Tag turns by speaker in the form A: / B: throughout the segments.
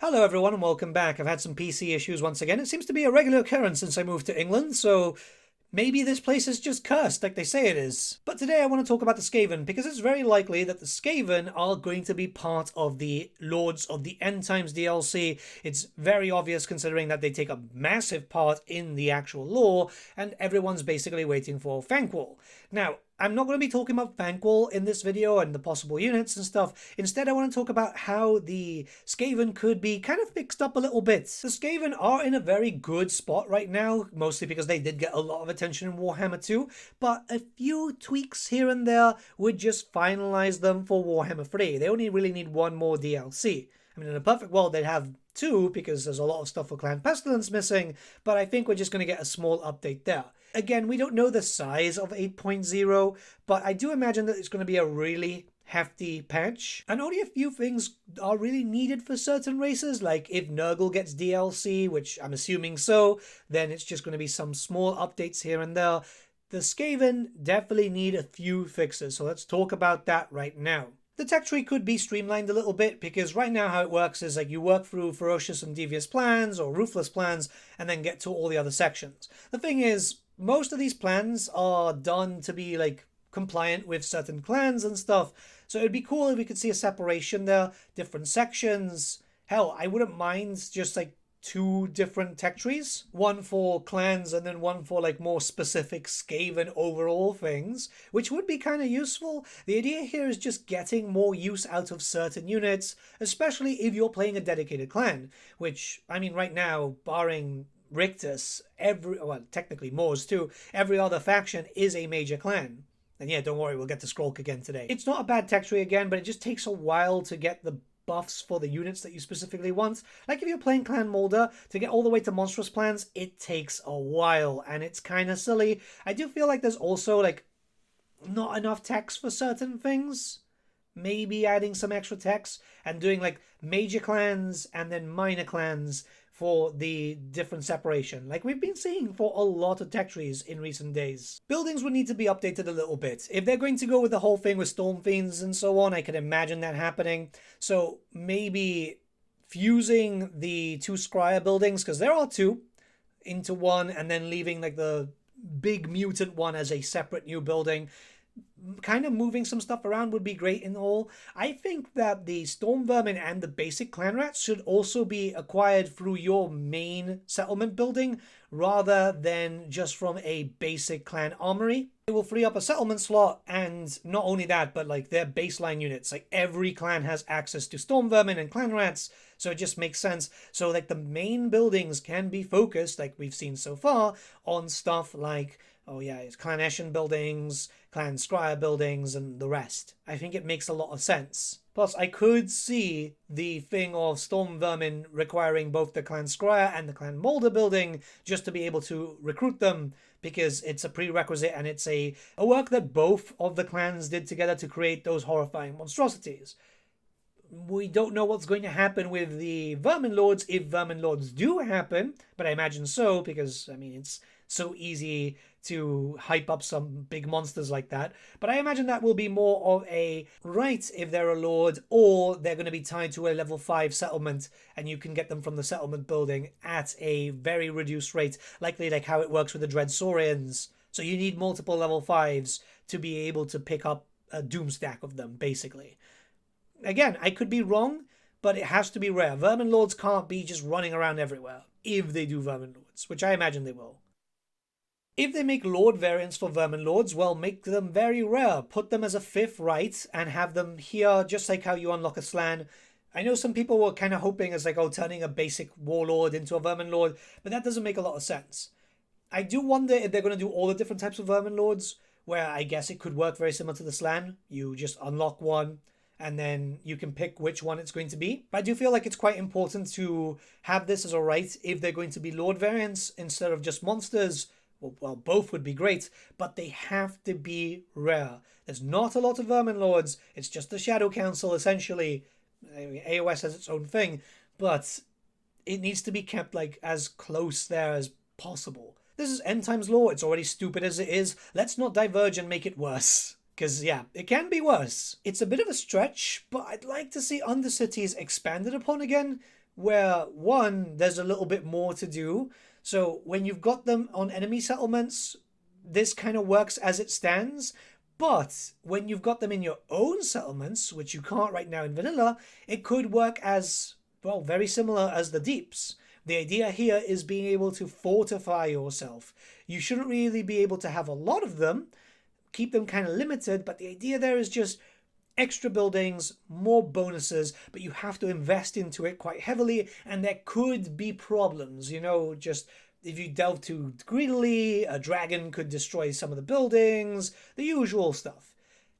A: Hello everyone and welcome back. I've had some PC issues once again. It seems to be a regular occurrence since I moved to England, so maybe this place is just cursed like they say it is. But today I want to talk about the Skaven because it's very likely that the Skaven are going to be part of the Lords of the End Times DLC. It's very obvious considering that they take a massive part in the actual lore and everyone's basically waiting for Thanquol. Now, I'm not going to be talking about Thanquol in this video and the possible units and stuff. Instead, I want to talk about how the Skaven could be kind of fixed up a little bit. The Skaven are in a very good spot right now, mostly because they did get a lot of attention in Warhammer 2, but a few tweaks here and there would just finalize them for Warhammer 3. They only really need one more DLC. I mean, in a perfect world, they'd have two, because there's a lot of stuff for Clan Pestilens missing, but I think we're just going to get a small update there. Again, we don't know the size of 8.0, but I do imagine that it's going to be a really hefty patch. And only a few things are really needed for certain races, like if Nurgle gets DLC, which I'm assuming so, then it's just going to be some small updates here and there. The Skaven definitely need a few fixes, so let's talk about that right now. The tech tree could be streamlined a little bit, because right now how it works is like you work through ferocious and devious plans or ruthless plans and then get to all the other sections. The thing is, most of these plans are done to be like compliant with certain clans and stuff, so it'd be cool if we could see a separation there, different sections. Hell, I wouldn't mind just like two different tech trees, one for clans and then one for like more specific Skaven overall things, which would be kind of useful. The idea here is just getting more use out of certain units, especially if you're playing a dedicated clan, which, I mean, right now, barring Rictus, technically Moors too, every other faction is a major clan. And yeah, don't worry, we'll get to Skrulk again today. It's not a bad tech tree again, but it just takes a while to get the buffs for the units that you specifically want. Like if you're playing Clan Molder, to get all the way to monstrous plans, it takes a while, and it's kind of silly. I do feel like there's also like not enough text for certain things. Maybe adding some extra text and doing like major clans and then minor clans for the different separation, like we've been seeing for a lot of tech trees in recent days. Buildings would need to be updated a little bit. If they're going to go with the whole thing with Storm Fiends and so on, I can imagine that happening. So maybe fusing the two Scryer buildings, because there are two, into one, and then leaving like the big mutant one as a separate new building. Kind of moving some stuff around would be great in all. I think that the Storm Vermin and the basic clan rats should also be acquired through your main settlement building rather than just from a basic clan armory. It will free up a settlement slot, and not only that, but like their baseline units. Like every clan has access to Storm Vermin and clan rats, so it just makes sense. So like the main buildings can be focused, like we've seen so far, on stuff like, oh yeah, it's Clan Eshin buildings, Clan Scryer buildings, and the rest. I think it makes a lot of sense. Plus, I could see the thing of Storm Vermin requiring both the Clan Scryer and the Clan Molder building just to be able to recruit them, because it's a prerequisite and it's a work that both of the clans did together to create those horrifying monstrosities. We don't know what's going to happen with the Vermin Lords, if Vermin Lords do happen, but I imagine so, because, I mean, it's so easy to hype up some big monsters like that. But I imagine that will be more of a right if they're a lord, or they're going to be tied to a level 5 settlement, and you can get them from the settlement building at a very reduced rate, likely like how it works with the Dreadsaurians. So you need multiple level 5s to be able to pick up a doom stack of them, basically. Again, I could be wrong, but it has to be rare. Vermin Lords can't be just running around everywhere, if they do Vermin Lords, which I imagine they will. If they make Lord variants for Vermin Lords, well, make them very rare. Put them as a 5th right and have them here, just like how you unlock a Slann. I know some people were kind of hoping as like, oh, turning a basic Warlord into a Vermin Lord, but that doesn't make a lot of sense. I do wonder if they're going to do all the different types of Vermin Lords, where I guess it could work very similar to the Slann. You just unlock one, and then you can pick which one it's going to be. But I do feel like it's quite important to have this as a right if they're going to be Lord variants instead of just monsters. Well, both would be great, but they have to be rare. There's not a lot of Vermin Lords. It's just the Shadow Council, essentially. I mean, AOS has its own thing, but it needs to be kept like as close there as possible. This is End Times lore. It's already stupid as it is. Let's not diverge and make it worse. Because, yeah, it can be worse. It's a bit of a stretch, but I'd like to see Undercities expanded upon again. where one, there's a little bit more to do. So when you've got them on enemy settlements, this kind of works as it stands. But when you've got them in your own settlements, which you can't right now in vanilla, it could work as, well, very similar as the deeps. The idea here is being able to fortify yourself. You shouldn't really be able to have a lot of them, keep them kind of limited, but the idea there is just extra buildings, more bonuses, but you have to invest into it quite heavily, and there could be problems, just if you delve too greedily, a dragon could destroy some of the buildings, the usual stuff.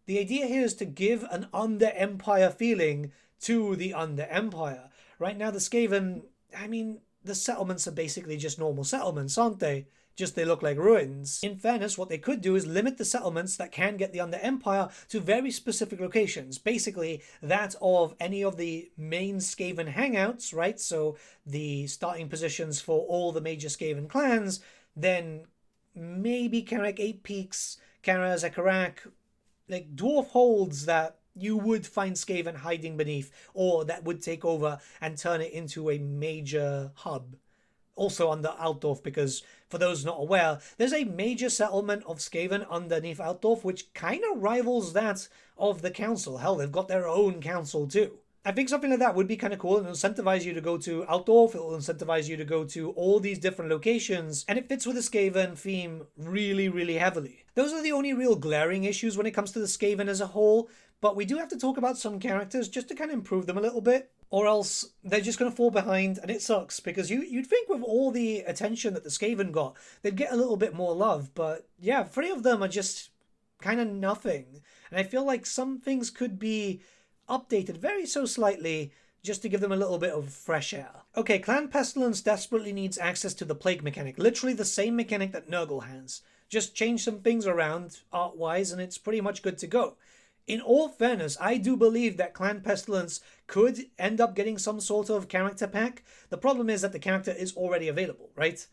A: The idea here is to give an under-empire feeling to the under-empire. Right now, the Skaven, the settlements are basically just normal settlements, aren't they? Just they look like ruins. In fairness, what they could do is limit the settlements that can get the Under-Empire to very specific locations. Basically, that of any of the main Skaven hangouts, right? So the starting positions for all the major Skaven clans, then maybe Karak 8 Peaks, Kara, Zekarak, like dwarf holds that you would find Skaven hiding beneath, or that would take over and turn it into a major hub. Also under Altdorf, because for those not aware, there's a major settlement of Skaven underneath Altdorf, which kind of rivals that of the council. Hell, they've got their own council too. I think something like that would be kind of cool and incentivize you to go to Altdorf. It'll incentivize you to go to all these different locations, and it fits with the Skaven theme really, really heavily. Those are the only real glaring issues when it comes to the Skaven as a whole, but we do have to talk about some characters just to kind of improve them a little bit, or else they're just going to fall behind, and it sucks, because you'd think with all the attention that the Skaven got, they'd get a little bit more love, but yeah, 3 of them are just kind of nothing, and I feel like some things could be updated very so slightly just to give them a little bit of fresh air. Okay, Clan Pestilens desperately needs access to the Plague mechanic, literally the same mechanic that Nurgle has. Just change some things around art-wise and it's pretty much good to go. In all fairness, I do believe that Clan Pestilens could end up getting some sort of character pack. The problem is that the character is already available, right?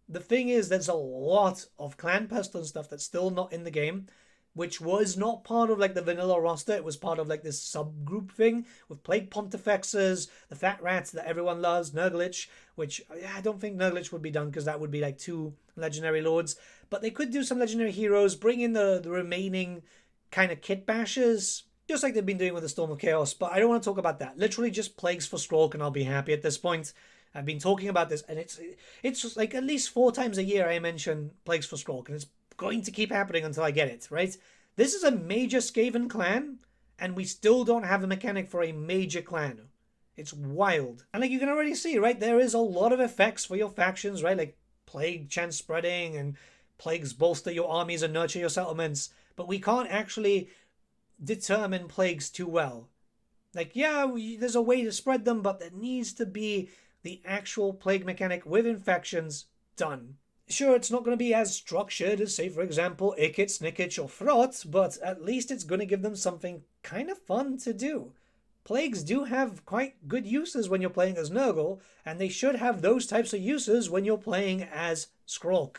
A: The thing is, there's a lot of Clan Pestilens stuff that's still not in the game, which was not part of like the vanilla roster. It was part of like this subgroup thing with Plague Pontifexes, the Fat Rats that everyone loves, Nurglich, which I don't think Nurglich would be done because that would be like 2 legendary lords. But they could do some legendary heroes, bring in the remaining kind of kit bashers, just like they've been doing with the Storm of Chaos, but I don't want to talk about that. Literally just Plagues for Skrulk and I'll be happy at this point. I've been talking about this, and it's just like at least 4 times a year I mention Plagues for Skrulk, and it's going to keep happening until I get it, right? This is a major Skaven clan, and we still don't have a mechanic for a major clan. It's wild. And like you can already see, right, there is a lot of effects for your factions, right? Like Plague chance spreading, and Plagues bolster your armies and nurture your settlements. But we can't actually determine plagues too well. Like, yeah, there's a way to spread them, but there needs to be the actual plague mechanic with infections done. Sure, it's not going to be as structured as, say, for example, Ikit, Snikich, or Frot, but at least it's going to give them something kind of fun to do. Plagues do have quite good uses when you're playing as Nurgle, and they should have those types of uses when you're playing as Skrulk.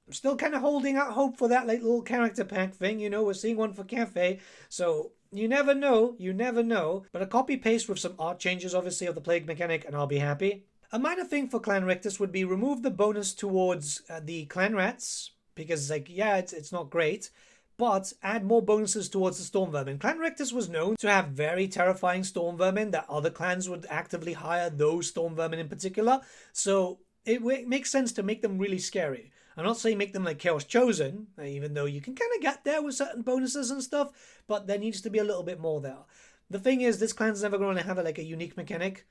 A: I'm still kind of holding out hope for that like little character pack thing, we're seeing one for Cafe, so you never know, but a copy-paste with some art changes, obviously, of the Plague mechanic, and I'll be happy. A minor thing for Clan Rictus would be remove the bonus towards the Clan Rats, because, like, yeah, it's not great, but add more bonuses towards the Storm Vermin. Clan Rictus was known to have very terrifying Storm Vermin, that other clans would actively hire those Storm Vermin in particular, so it makes sense to make them really scary. I'm not saying make them like Chaos Chosen, even though you can kind of get there with certain bonuses and stuff, but there needs to be a little bit more there. The thing is, this clan's never going to have like a unique mechanic.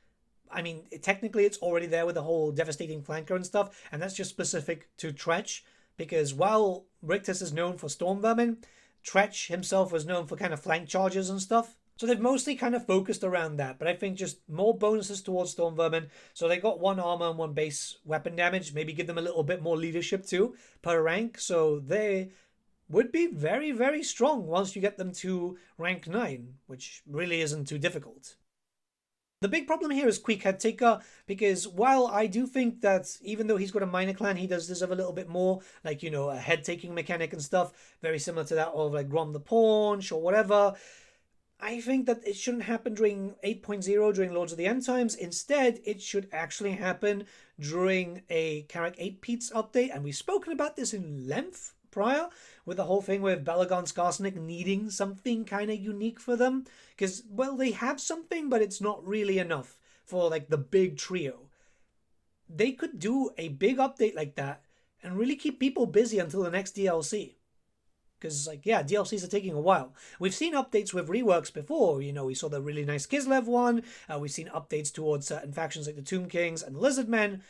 A: I mean, technically it's already there with the whole Devastating Flanker and stuff, and that's just specific to Tretch, because while Rictus is known for Storm Vermin, Tretch himself was known for kind of flank charges and stuff. So they've mostly kind of focused around that, but I think just more bonuses towards Storm Vermin. So they got 1 armor and 1 base weapon damage. Maybe give them a little bit more leadership too per rank. So they would be very, very strong once you get them to rank 9, which really isn't too difficult. The big problem here is Quick Head Taker, because while I do think that even though he's got a minor clan, he does deserve a little bit more, like, a head-taking mechanic and stuff, very similar to that of like Grom the Paunch or whatever. I think that it shouldn't happen during 8.0, during Lords of the End Times. Instead, it should actually happen during a Carrack 8 Peats update. And we've spoken about this in length prior, with the whole thing with Belagon Skarsnik needing something kind of unique for them. Because, well, they have something, but it's not really enough for, like, the big trio. They could do a big update like that and really keep people busy until the next DLC. Because, like, yeah, DLCs are taking a while. We've seen updates with reworks before. You know, we saw the really nice Kislev one. We've seen updates towards certain factions like the Tomb Kings and Lizardmen.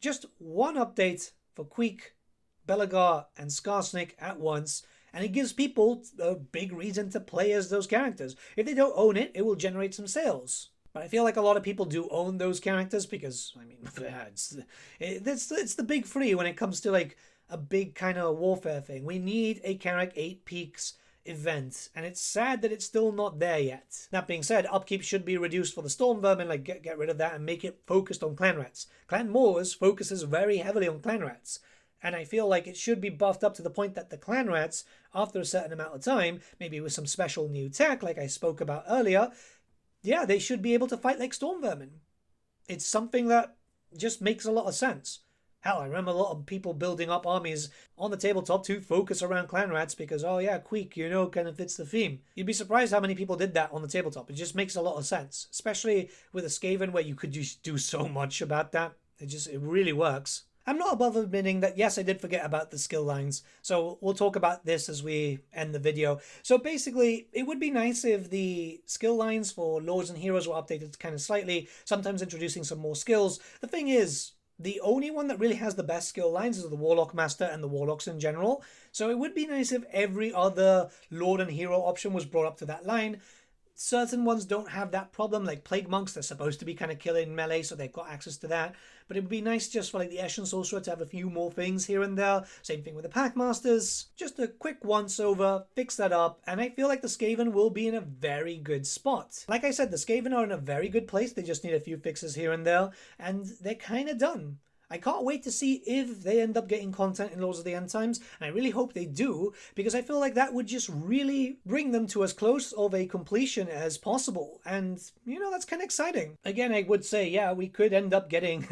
A: Just one update for Queek, Belagar, and Skarsnik at once. And it gives people a big reason to play as those characters. If they don't own it, it will generate some sales. But I feel like a lot of people do own those characters because, I mean, it's the big three when it comes to, like, a big kind of warfare thing. We need a Carrack 8 Peaks event, and it's sad that it's still not there yet. That being said, upkeep should be reduced for the Storm Vermin, like get rid of that and make it focused on Clan Rats. Clan Moors focuses very heavily on Clan Rats, and I feel like it should be buffed up to the point that the Clan Rats, after a certain amount of time, maybe with some special new tech like I spoke about earlier, yeah, they should be able to fight like Storm Vermin. It's something that just makes a lot of sense. Hell, I remember a lot of people building up armies on the tabletop to focus around Clan Rats because, oh yeah, Queek, you know, kind of fits the theme. You'd be surprised how many people did that on the tabletop. It just makes a lot of sense, especially with a Skaven where you could just do so much about that. It really works. I'm not above admitting that, yes, I did forget about the skill lines, so we'll talk about this as we end the video. So basically, it would be nice if the skill lines for Lords and Heroes were updated kind of slightly, sometimes introducing some more skills. The thing is, the only one that really has the best skill lines is the Warlock Master and the Warlocks in general. So it would be nice if every other Lord and Hero option was brought up to that line. Certain ones don't have that problem, like Plague Monks. They're supposed to be kind of killing melee, so they've got access to that. But it would be nice just for like the Eshin Sorcerer to have a few more things here and there. Same thing with the Packmasters. Just a quick once-over, fix that up, and I feel like the Skaven will be in a very good spot. Like I said, the Skaven are in a very good place. They just need a few fixes here and there, and they're kind of done. I can't wait to see if they end up getting content in Lords of the End Times, and I really hope they do, because I feel like that would just really bring them to as close of a completion as possible, and, you know, that's kind of exciting. Again, I would say, yeah, we could end up getting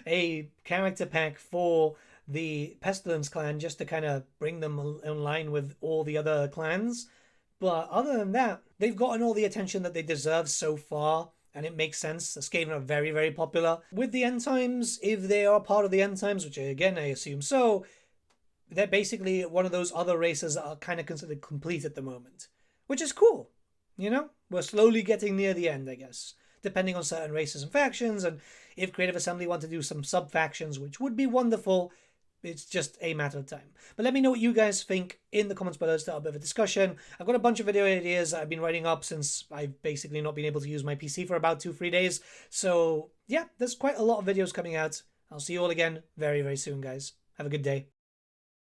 A: a character pack for the Pestilens clan just to kind of bring them in line with all the other clans, but other than that, they've gotten all the attention that they deserve so far. And it makes sense. The Skaven are very, very popular. With the End Times, if they are part of the End Times, which again I assume so, they're basically one of those other races that are kind of considered complete at the moment. Which is cool. You know? We're slowly getting near the end, I guess. Depending on certain races and factions, and if Creative Assembly want to do some sub-factions, which would be wonderful, it's just a matter of time. But let me know what you guys think in the comments below to start a bit of a discussion. I've got a bunch of video ideas that I've been writing up since I've basically not been able to use my PC for about 2-3 days. So yeah, there's quite a lot of videos coming out. I'll see you all again very, very soon, guys. Have a good day.